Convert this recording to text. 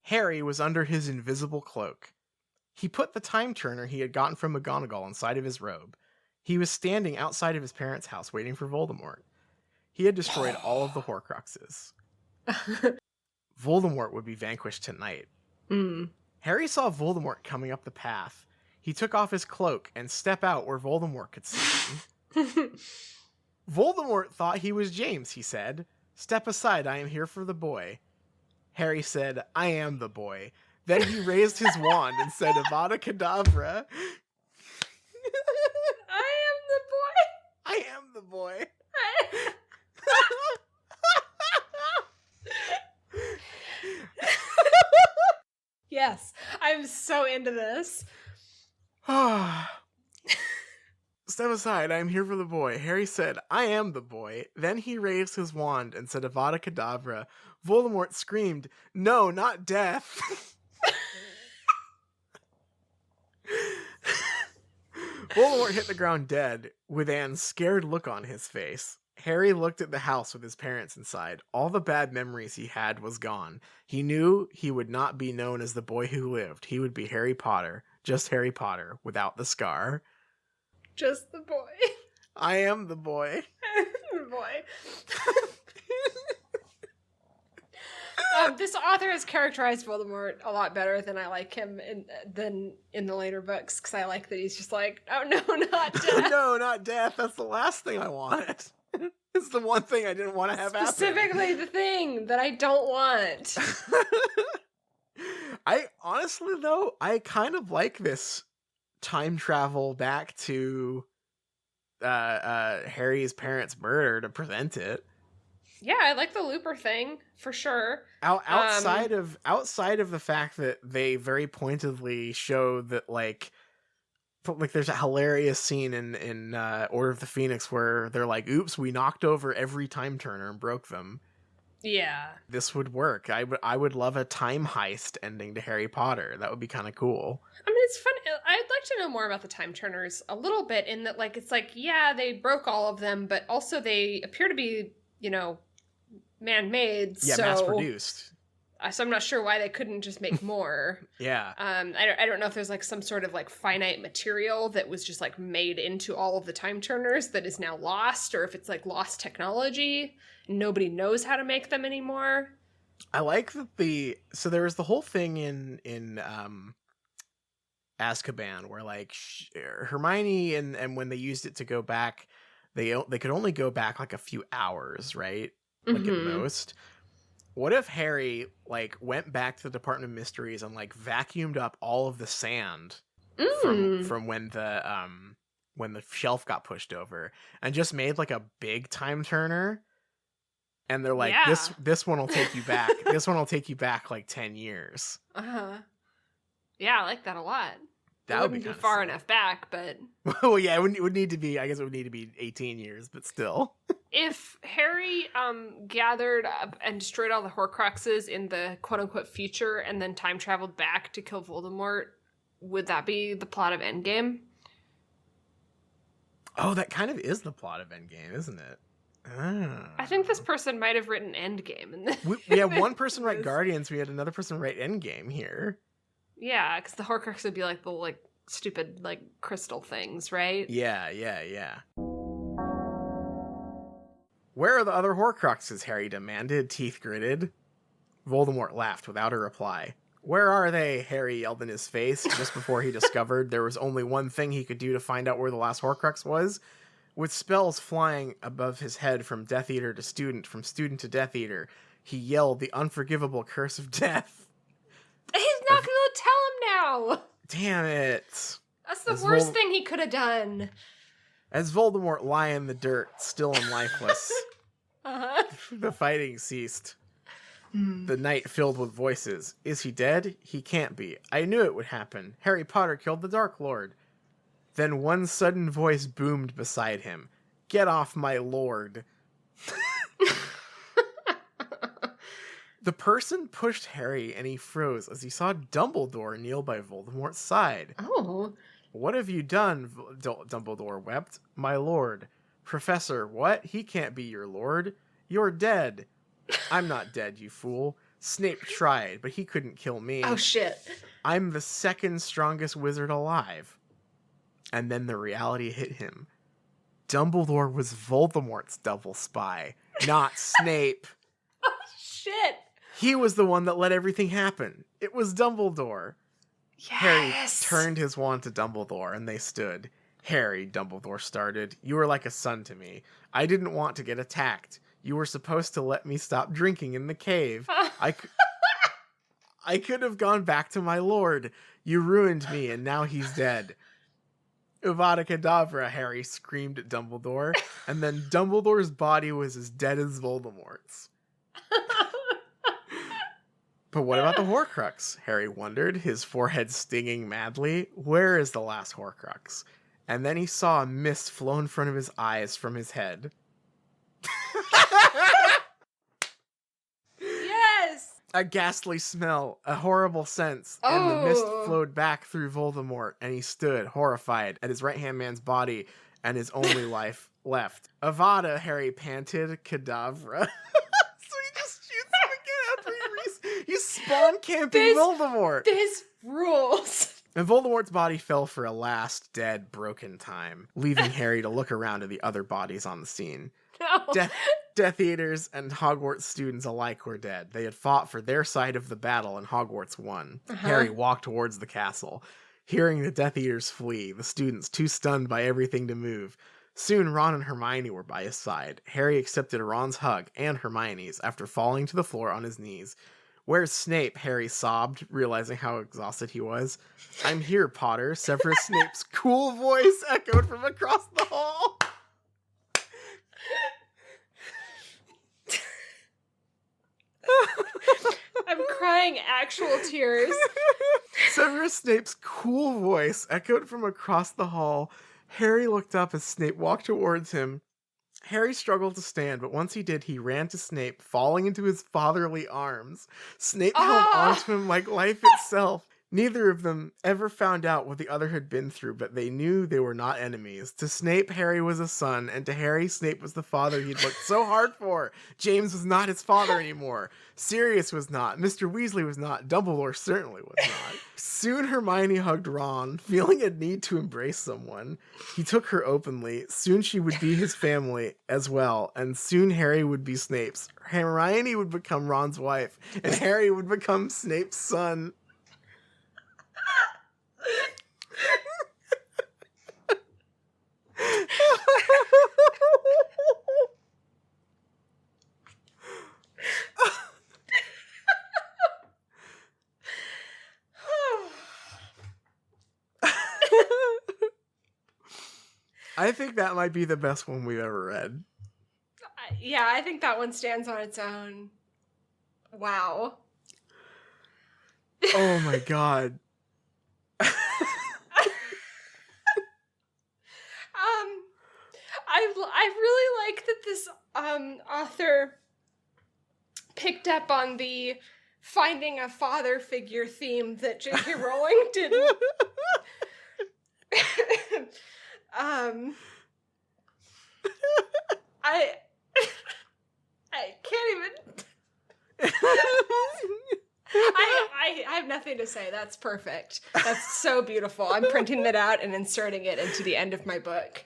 Harry was under his invisible cloak. He put the time turner he had gotten from McGonagall inside of his robe. He was standing outside of his parents' house waiting for Voldemort. He had destroyed all of the Horcruxes. Voldemort would be vanquished tonight. Harry saw Voldemort coming up the path. He took off his cloak and stepped out where Voldemort could see him. Voldemort thought he was James, he said. "Step aside, I am here for the boy." Harry said, "I am the boy." Then he raised his wand and said, "Avada Kedavra." I am the boy. I am the boy. Yes, I'm so into this. "Step aside, I am here for the boy." Harry said, "I am the boy." Then he raised his wand and said, "Avada Kedavra." Voldemort screamed, "No, not death." Voldemort hit the ground dead, with an scared look on his face. Harry looked at the house with his parents inside. All the bad memories he had was gone. He knew he would not be known as the boy who lived. He would be Harry Potter, just Harry Potter, without the scar. Just the boy. I am the boy. The boy. This author has characterized Voldemort a lot better than I like him than in the later books, because I like that he's just like, "Oh no, not death." No, not death. That's the last thing I wanted. It's the one thing I didn't want to have happen. Specifically the thing that I don't want. I honestly, though, I kind of like this time travel back to Harry's parents' murder to prevent it. Yeah, I like the Looper thing for sure. Outside of the fact that they very pointedly show that like there's a hilarious scene in Order of the Phoenix where they're like, "Oops, we knocked over every time turner and broke them." Yeah, this would work. I would love a time heist ending to Harry Potter. That would be kind of cool. I mean, it's fun. I'd like to know more about the time turners a little bit. In that, like, it's like, yeah, they broke all of them, but also they appear to be, man-made. Yeah, so, mass-produced. So I'm not sure why they couldn't just make more. Yeah. I don't know if there's like some sort of like finite material that was just like made into all of the time turners that is now lost, or if it's like lost technology and nobody knows how to make them anymore. I like that so there was the whole thing in Azkaban where like Hermione and when they used it to go back, they could only go back like a few hours, right? Like at most. What if Harry like went back to the Department of Mysteries and like vacuumed up all of the sand from when the shelf got pushed over and just made like a big time turner? And they're like, yeah. this one will take you back. This one will take you back like 10 years. Yeah, I like that a lot. That would be far enough back, but well, yeah, it would need to be. I guess it would need to be 18 years, but still. If Harry gathered up and destroyed all the Horcruxes in the quote-unquote future and then time traveled back to kill Voldemort, would that be the plot of Endgame? Oh, that kind of is the plot of Endgame, isn't it? I think this person might have written Endgame. We had one person write Guardians. We had another person write Endgame here. Yeah, because the Horcrux would be like the like stupid like crystal things, right? Yeah. Where are the other Horcruxes? Harry demanded, teeth gritted. Voldemort laughed without a reply. Where are they? Harry yelled in his face just before he discovered there was only one thing he could do to find out where the last Horcrux was. With spells flying above his head from Death Eater to student, from student to Death Eater, he yelled the unforgivable curse of death. He's not going to tell him now! Damn it. That's the worst thing he could have done. As Voldemort lay in the dirt, still and lifeless, the fighting ceased. The night filled with voices. Is he dead? He can't be. I knew it would happen. Harry Potter killed the Dark Lord. Then one sudden voice boomed beside him. Get off my lord. The person pushed Harry and he froze as he saw Dumbledore kneel by Voldemort's side. Oh. What have you done? Dumbledore wept. My lord. Professor, what? He can't be your lord. You're dead. I'm not dead, you fool. Snape tried, but he couldn't kill me. Oh, shit. I'm the second strongest wizard alive. And then the reality hit him. Dumbledore was Voldemort's double spy, not Snape. Oh, shit. He was the one that let everything happen. It was Dumbledore. Yes. Harry turned his wand to Dumbledore, and they stood. Harry, Dumbledore started, you were like a son to me. I didn't want to get attacked. You were supposed to let me stop drinking in the cave. I could have gone back to my lord. You ruined me, and now he's dead. Avada Kedavra, Harry screamed at Dumbledore, and then Dumbledore's body was as dead as Voldemort's. But what about the Horcrux? Harry wondered, his forehead stinging madly. Where is the last Horcrux? And then he saw a mist flow in front of his eyes from his head. Yes! A ghastly smell, a horrible sense, and the mist flowed back through Voldemort, and he stood, horrified, at his right-hand man's body and his only life left. Avada, Harry panted, Kedavra. So he just shoots him again after he's spawn camping Voldemort. This rules. And Voldemort's body fell for a last, dead, broken time, leaving Harry to look around at the other bodies on the scene. No. Death Eaters and Hogwarts students alike were dead. They had fought for their side of the battle, and Hogwarts won. Harry walked towards the castle. Hearing the Death Eaters flee, the students too stunned by everything to move. Soon Ron and Hermione were by his side. Harry accepted Ron's hug and Hermione's after falling to the floor on his knees. Where's Snape? Harry sobbed, realizing how exhausted he was. I'm here, Potter. Severus Snape's cool voice echoed from across the hall. I'm crying actual tears. Severus Snape's cool voice echoed from across the hall. Harry looked up as Snape walked towards him. Harry struggled to stand, but once he did, he ran to Snape, falling into his fatherly arms. Snape held onto him like life itself. Neither of them ever found out what the other had been through, but they knew they were not enemies. To Snape, Harry was a son, and to Harry, Snape was the father he'd worked so hard for. James was not his father anymore. Sirius was not. Mr. Weasley was not. Dumbledore certainly was not. Soon Hermione hugged Ron, feeling a need to embrace someone. He took her openly. Soon she would be his family as well, and soon Harry would be Snape's. Hermione would become Ron's wife, and Harry would become Snape's son. I think that might be the best one we've ever read. Yeah, I think that one stands on its own. Wow. Oh my god. I really like that this author picked up on the finding a father figure theme that J.K. Rowling didn't. I can't even. I have nothing to say. That's perfect. That's so beautiful. I'm printing that out and inserting it into the end of my book.